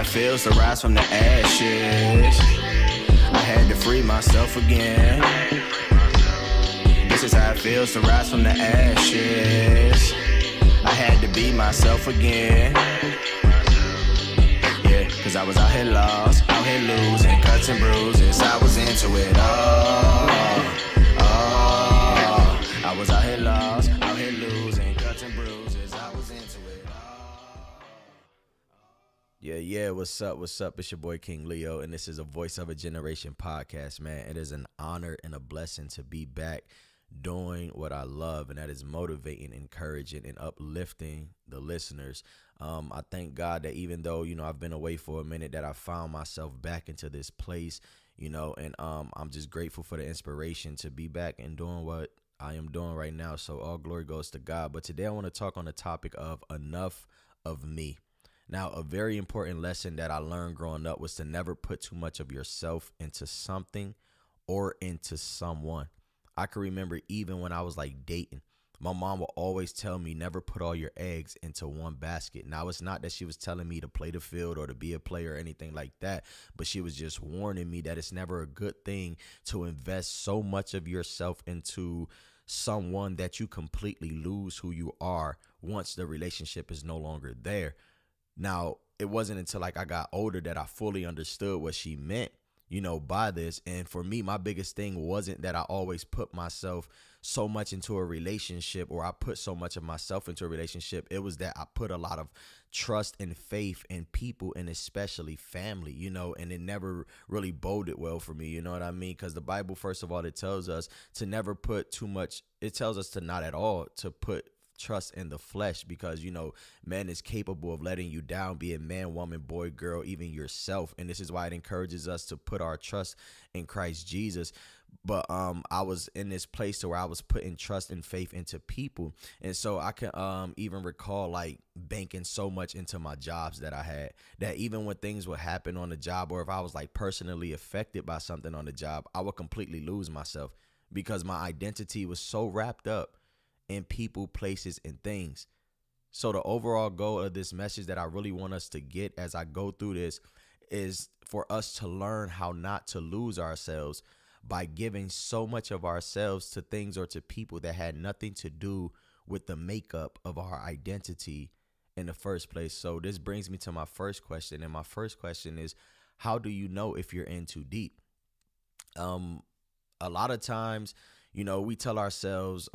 it feels to rise from the ashes. I had to free myself again. This is how it feels to rise from the ashes. I had to be myself again. Yeah, cause I was out here lost, out here losing, cuts and bruises. I was into it all. I was out here lost, out here losing, cuts and bruises. I was into it all. Yeah, what's up? It's your boy King Leo, and this is a Voice of a Generation podcast, man. It is an honor and a blessing to be back doing what I love, and that is motivating, encouraging, and uplifting the listeners. I thank God that even though, I've been away for a minute, that I found myself back into this place, and I'm just grateful for the inspiration to be back and doing what I am doing right now. So all glory goes to God. But today I want to talk on the topic of enough of me. Now, a very important lesson that I learned growing up was to never put too much of yourself into something or into someone. I can remember even when I was like dating, my mom would always tell me never put all your eggs into one basket. Now, it's not that she was telling me to play the field or to be a player or anything like that, but she was just warning me that it's never a good thing to invest so much of yourself into someone that you completely lose who you are once the relationship is no longer there. Now, it wasn't until I got older that I fully understood what she meant, by this. And for me, my biggest thing wasn't that I always put myself so much into a relationship, or I put so much of myself into a relationship. It was that I put a lot of trust and faith in people, and especially family, and it never really boded well for me. You know what I mean? Because the Bible, first of all, it tells us to never put too much. It tells us to not at all to put trust in the flesh, because man is capable of letting you down, be it man, woman, boy, girl, even yourself. And this is why it encourages us to put our trust in Christ Jesus. But I was in this place to where I was putting trust and faith into people, and so I can even recall like banking so much into my jobs that I had, that even when things would happen on the job, or if I was like personally affected by something on the job, I would completely lose myself because my identity was so wrapped up in people, places, and things. So the overall goal of this message that I really want us to get as I go through this is for us to learn how not to lose ourselves by giving so much of ourselves to things or to people that had nothing to do with the makeup of our identity in the first place. So this brings me to my first question. And my first question is, how do you know if you're in too deep? A lot of times, we tell ourselves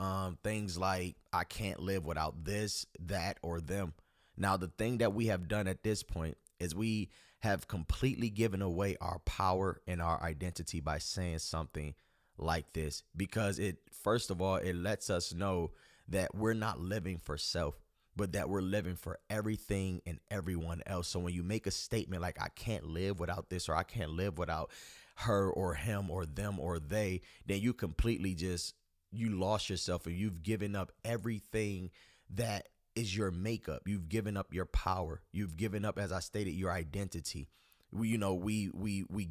things like, I can't live without this, that, or them. Now, the thing that we have done at this point is we have completely given away our power and our identity by saying something like this, because first of all, it lets us know that we're not living for self, but that we're living for everything and everyone else. So when you make a statement like, I can't live without this, or I can't live without her or him or them or they, then you completely you lost yourself, and you've given up everything that is your makeup. You've given up your power. You've given up, as I stated, your identity. We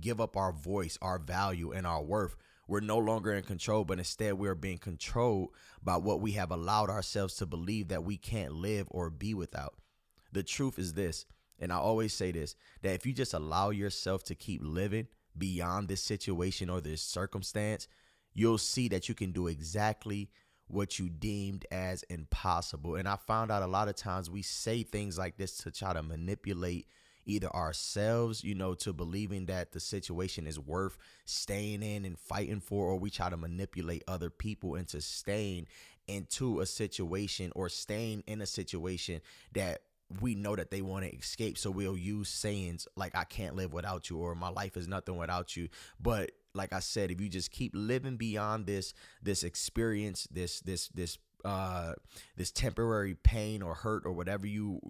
give up our voice, our value, and our worth. We're no longer in control, but instead we're being controlled by what we have allowed ourselves to believe that we can't live or be without. The truth is this, and I always say this, that if you just allow yourself to keep living beyond this situation or this circumstance, you'll see that you can do exactly what you deemed as impossible. And I found out a lot of times we say things like this to try to manipulate either ourselves, to believing that the situation is worth staying in and fighting for, or we try to manipulate other people into staying into a situation or staying in a situation that we know that they want to escape. So we'll use sayings like, I can't live without you, or my life is nothing without you. But like I said, if you just keep living beyond this experience, this temporary pain or hurt or whatever you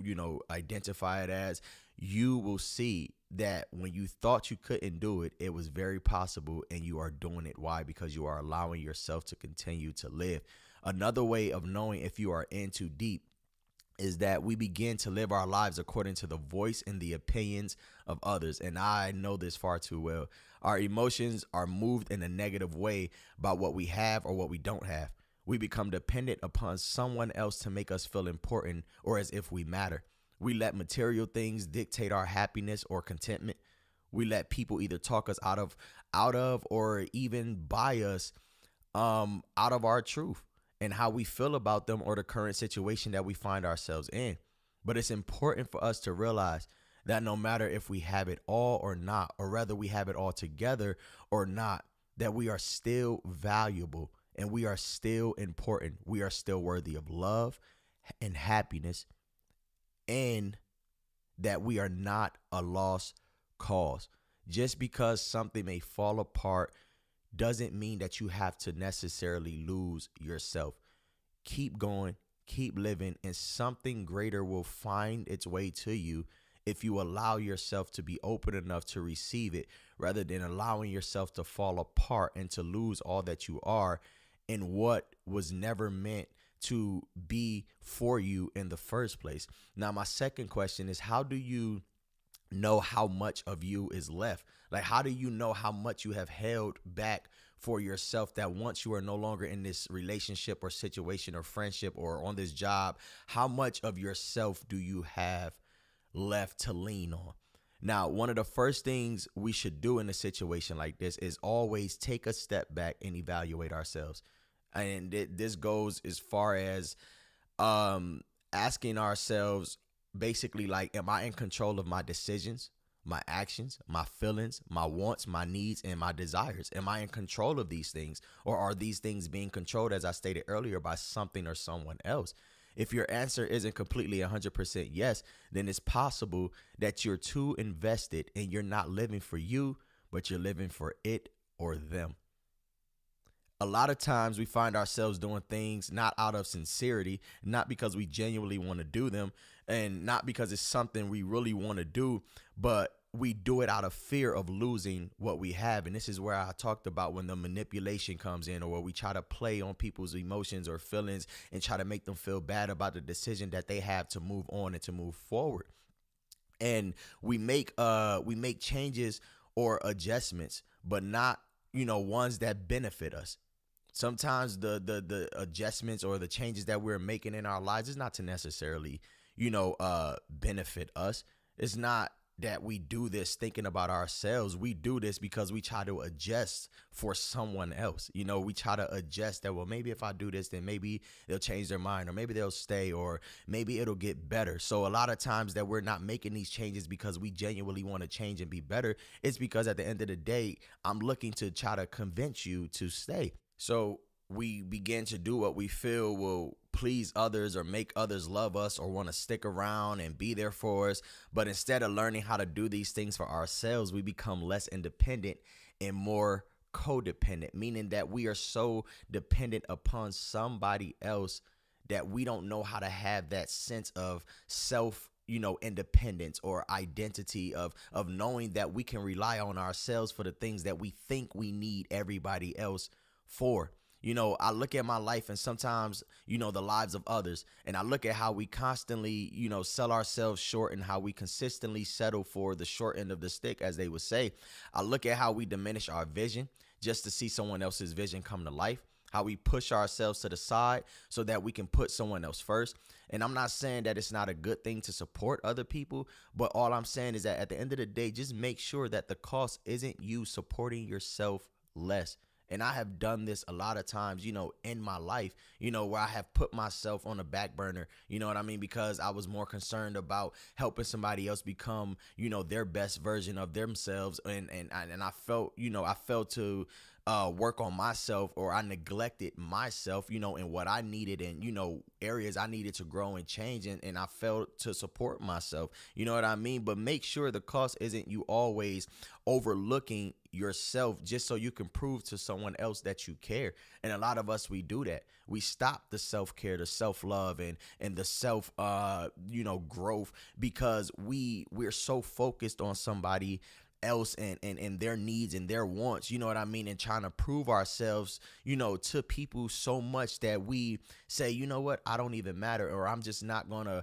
identify it as, you will see that when you thought you couldn't do it, it was very possible, and you are doing it. Why? Because you are allowing yourself to continue to live. Another way of knowing if you are in too deep is that we begin to live our lives according to the voice and the opinions of others. And I know this far too well. Our emotions are moved in a negative way by what we have or what we don't have. We become dependent upon someone else to make us feel important or as if we matter. We let material things dictate our happiness or contentment. We let people either talk us out of or even buy us out of our truth and how we feel about them or the current situation that we find ourselves in. But it's important for us to realize that no matter if we have it all or not, or rather we have it all together or not, that we are still valuable and we are still important. We are still worthy of love and happiness, and that we are not a lost cause. Just because something may fall apart doesn't mean that you have to necessarily lose yourself. Keep going, keep living, and something greater will find its way to you if you allow yourself to be open enough to receive it, rather than allowing yourself to fall apart and to lose all that you are in what was never meant to be for you in the first place. Now, my second question is, how do you know how much of you is left? Like, how do you know how much you have held back for yourself, that once you are no longer in this relationship or situation or friendship or on this job, how much of yourself do you have left to lean on? Now, one of the first things we should do in a situation like this is always take a step back and evaluate ourselves. And this goes as far as asking ourselves, basically, like, am I in control of my decisions, my actions, my feelings, my wants, my needs, and my desires? Am I in control of these things? Or are these things being controlled, as I stated earlier, by something or someone else? If your answer isn't completely 100% yes, then it's possible that you're too invested and you're not living for you, but you're living for it or them. A lot of times we find ourselves doing things not out of sincerity, not because we genuinely want to do them, and not because it's something we really want to do, but we do it out of fear of losing what we have. And this is where I talked about when the manipulation comes in, or where we try to play on people's emotions or feelings and try to make them feel bad about the decision that they have to move on and to move forward. And we make changes or adjustments, but not, ones that benefit us. Sometimes the adjustments or the changes that we're making in our lives is not to necessarily, benefit us. It's not that we do this thinking about ourselves. We do this because we try to adjust for someone else. We try to adjust that, well, maybe if I do this, then maybe they'll change their mind, or maybe they'll stay, or maybe it'll get better. So a lot of times that we're not making these changes because we genuinely want to change and be better. It's because at the end of the day, I'm looking to try to convince you to stay. So we begin to do what we feel will please others or make others love us or want to stick around and be there for us. But instead of learning how to do these things for ourselves, we become less independent and more codependent, meaning that we are so dependent upon somebody else that we don't know how to have that sense of self, independence or identity of knowing that we can rely on ourselves for the things that we think we need everybody else for. I look at my life and sometimes, the lives of others, and I look at how we constantly, sell ourselves short and how we consistently settle for the short end of the stick, as they would say. I look at how we diminish our vision just to see someone else's vision come to life, how we push ourselves to the side so that we can put someone else first. And I'm not saying that it's not a good thing to support other people, but all I'm saying is that at the end of the day, just make sure that the cost isn't you supporting yourself less. And I have done this a lot of times, in my life, where I have put myself on the back burner, you know what I mean? Because I was more concerned about helping somebody else become, their best version of themselves. And I felt, I felt to work on myself, or I neglected myself, in what I needed and, areas I needed to grow and change. And I failed to support myself. You know what I mean? But make sure the cost isn't you always overlooking yourself just so you can prove to someone else that you care. And a lot of us, we do that. We stop the self-care, the self-love, and the self growth, because we're so focused on somebody else and their needs and their wants, you know what I mean, and trying to prove ourselves, to people so much that we say, you know what, I don't even matter, or I'm just not gonna,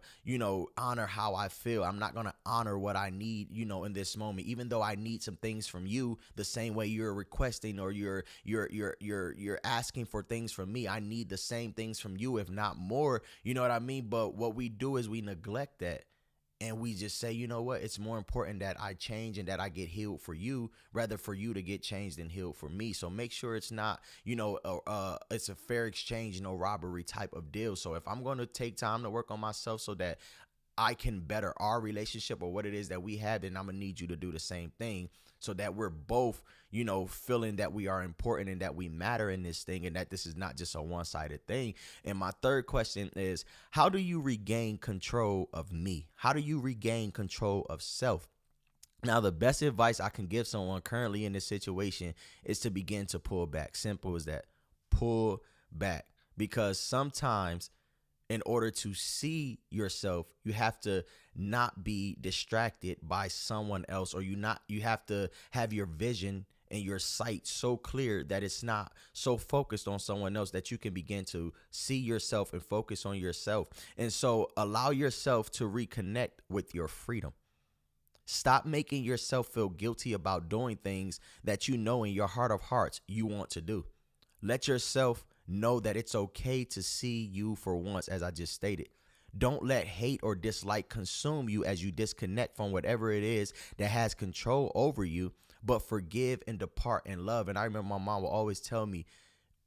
honor how I feel. I'm not gonna honor what I need, in this moment, even though I need some things from you the same way you're requesting, or you're asking for things from me. I need the same things from you, if not more, you know what I mean? But what we do is we neglect that. and we just say, you know what, it's more important that I change and that I get healed for you, rather for you to get changed and healed for me. So make sure it's not, it's a fair exchange, no robbery type of deal. So if I'm going to take time to work on myself so that I can better our relationship or what it is that we have, then I'm gonna need you to do the same thing so that we're both, feeling that we are important and that we matter in this thing and that this is not just a one-sided thing. And my third question is, how do you regain control of me? How do you regain control of self? Now, the best advice I can give someone currently in this situation is to begin to pull back. Simple as that. Pull back. Because sometimes in order to see yourself, you have to not be distracted by someone else, or you have to have your vision and your sight so clear that it's not so focused on someone else, that you can begin to see yourself and focus on yourself. And so allow yourself to reconnect with your freedom. Stop making yourself feel guilty about doing things that you know in your heart of hearts you want to do. Let yourself know that it's okay to see you for once, as I just stated. Don't let hate or dislike consume you as you disconnect from whatever it is that has control over you, but forgive and depart in love. And I remember my mom will always tell me,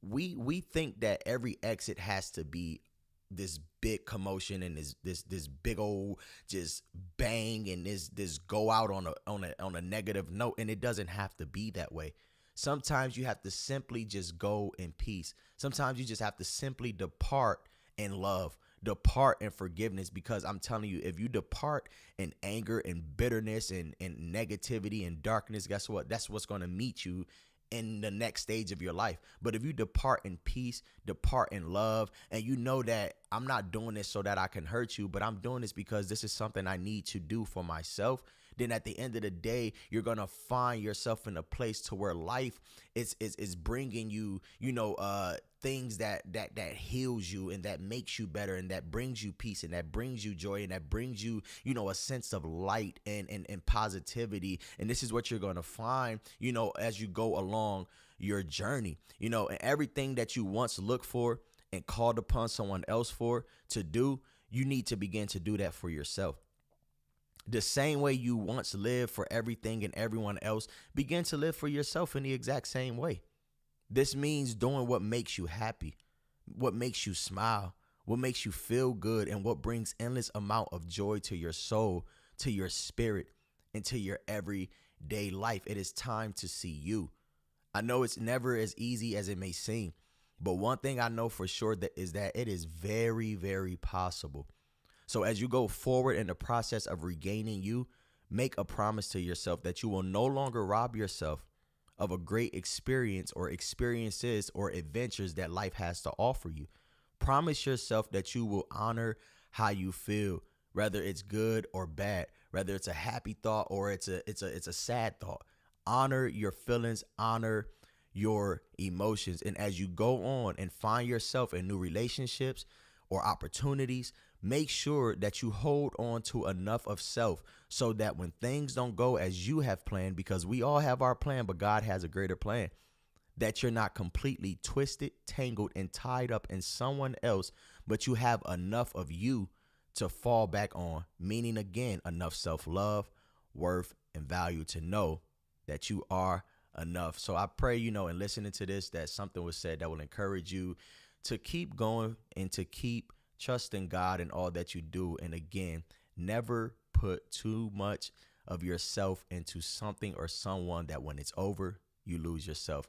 we think that every exit has to be this big commotion and this big old just bang and this go out on a negative note, and it doesn't have to be that way. Sometimes you have to simply just go in peace. Sometimes you just have to simply depart in love, depart in forgiveness, because I'm telling you, if you depart in anger and bitterness and negativity and darkness, guess what? That's what's going to meet you in the next stage of your life. But if you depart in peace, depart in love, and you know that I'm not doing this so that I can hurt you, but I'm doing this because this is something I need to do for myself, then at the end of the day, you're going to find yourself in a place to where life is bringing you, things that heals you and that makes you better and that brings you peace and that brings you joy and that brings you, a sense of light and positivity. And this is what you're going to find, as you go along your journey, and everything that you once looked for and called upon someone else for to do, you need to begin to do that for yourself. The same way you once lived for everything and everyone else, begin to live for yourself in the exact same way. This means doing what makes you happy, what makes you smile, what makes you feel good, and what brings endless amount of joy to your soul, to your spirit, and to your everyday life. It is time to see you. I know it's never as easy as it may seem, but one thing I know for sure is that it is very, very possible. So as you go forward in the process of regaining you, make a promise to yourself that you will no longer rob yourself of a great experience or experiences or adventures that life has to offer you. Promise yourself that you will honor how you feel, whether it's good or bad, whether it's a happy thought or it's a sad thought. Honor your feelings, honor your emotions. And as you go on and find yourself in new relationships or opportunities, make sure that you hold on to enough of self so that when things don't go as you have planned, because we all have our plan, but God has a greater plan, that you're not completely twisted, tangled, and tied up in someone else, but you have enough of you to fall back on, meaning again, enough self-love, worth, and value to know that you are enough. So I pray, in listening to this, that something was said that will encourage you to keep going and to keep trusting God in all that you do. And again, never put too much of yourself into something or someone that when it's over, you lose yourself.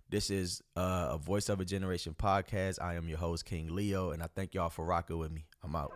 This is a Voice of a Generation podcast. I am your host, King Leo, and I thank y'all for rocking with me. I'm out.